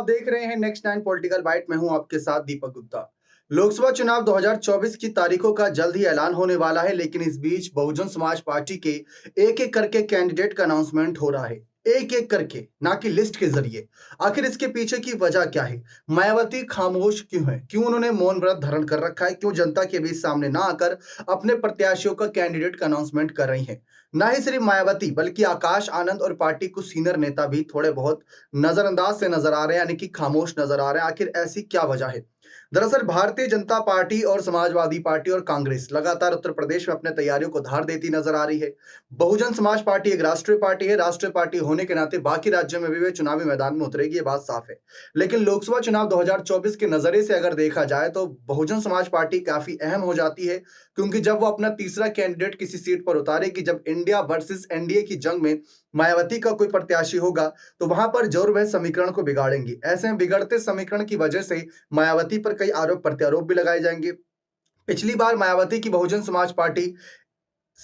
आप देख रहे हैं नेक्स्ट 9 पॉलिटिकल बाइट। मैं हूं आपके साथ दीपक गुप्ता। लोकसभा चुनाव 2024 की तारीखों का जल्द ही ऐलान होने वाला है, लेकिन इस बीच बहुजन समाज पार्टी के एक-एक करके कैंडिडेट का अनाउंसमेंट हो रहा है। एक-एक करके, ना कि लिस्ट के जरिए। आखिर इसके पीछे की वजह क्या है? मायावती खामोश क्यों है? क्यों उन्होंने मौन व्रत धारण कर रखा है? क्यों जनता के बीच सामने ना आकर अपने प्रत्याशियों का कैंडिडेट का अनाउंसमेंट कर रही हैं? ना ही सिर्फ मायावती बल्कि आकाश आनंद और पार्टी कुछ सीनियर नेता भी थोड़े बहुत नजरअंदाज से नजर आ रहे हैं, यानी कि खामोश नजर आ रहे हैं। आखिर ऐसी क्या वजह है? दरअसल भारतीय जनता पार्टी और समाजवादी पार्टी और कांग्रेस लगातार उत्तर प्रदेश में अपने तैयारियों को धार देती नजर आ रही है। बहुजन समाज पार्टी एक राष्ट्रीय पार्टी है। राष्ट्रीय पार्टी होने के नाते बाकी राज्यों में भी वे चुनावी मैदान में उतरेगी, ये बात साफ है। लेकिन लोकसभा चुनाव 2024 के नजरिए से अगर देखा जाए तो बहुजन समाज पार्टी काफी अहम हो जाती है, क्योंकि जब वो अपना तीसरा कैंडिडेट किसी सीट पर उतारेगी, जब इंडिया वर्सेस एनडीए की जंग में मायावती का कोई प्रत्याशी होगा, तो वहां पर जरूर वह समीकरण को बिगाड़ेंगी। ऐसे में बिगड़ते समीकरण की वजह से मायावती पर कई आरोप प्रत्यारोप भी लगाए जाएंगे। पिछली बार मायावती की बहुजन समाज पार्टी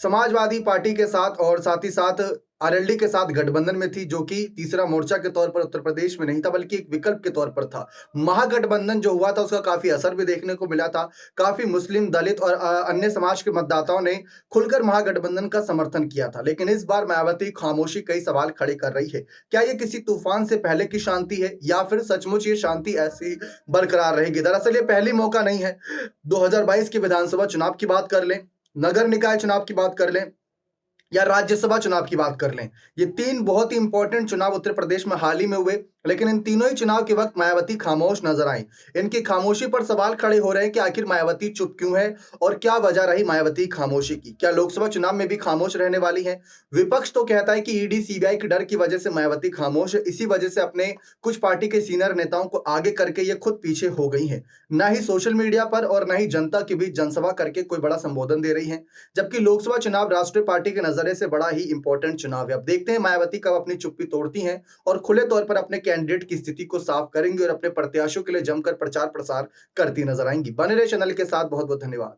समाजवादी पार्टी के साथ और साथ ही साथ आरएलडी के साथ गठबंधन में थी, जो कि तीसरा मोर्चा के तौर पर उत्तर प्रदेश में नहीं था बल्कि एक विकल्प के तौर पर था। महागठबंधन जो हुआ था उसका काफी असर भी देखने को मिला था। काफी मुस्लिम, दलित और अन्य समाज के मतदाताओं ने खुलकर महागठबंधन का समर्थन किया था। लेकिन इस बार मायावती खामोशी कई सवाल खड़े कर रही है। क्या ये किसी तूफान से पहले की शांति है, या फिर सचमुच ये शांति ऐसी बरकरार रहेगी? दरअसल ये पहली मौका नहीं है। 2022 के विधानसभा चुनाव की बात कर लें, नगर निकाय चुनाव की बात कर लें, या राज्यसभा चुनाव की बात कर लें, ये तीन बहुत ही इंपॉर्टेंट चुनाव उत्तर प्रदेश में हाल ही में हुए, लेकिन इन तीनों ही चुनाव के वक्त मायावती खामोश नजर आई। इनकी खामोशी पर सवाल खड़े हो रहे हैं कि आखिर मायावती चुप क्यों है और क्या वजह रही मायावती खामोशी की? क्या लोकसभा चुनाव में भी खामोश रहने वाली है? विपक्ष तो कहता है कि ईडी सीबीआई के डर की वजह से मायावती खामोश है, इसी वजह से अपने कुछ पार्टी के सीनियर नेताओं को आगे करके ये खुद पीछे हो गई है। ना ही सोशल मीडिया पर और ना ही जनता के बीच जनसभा करके कोई बड़ा संबोधन दे रही है। जबकि लोकसभा चुनाव राष्ट्रीय पार्टी के नजरिए से बड़ा ही इंपॉर्टेंट चुनाव है। अब देखते हैं मायावती कब अपनी चुप्पी तोड़ती हैं और खुले तौर पर अपने कैंडिडेट की स्थिति को साफ करेंगी और अपने प्रत्याशियों के लिए जमकर प्रचार प्रसार करती नजर आएंगी। बने रहे चैनल के साथ। बहुत बहुत धन्यवाद।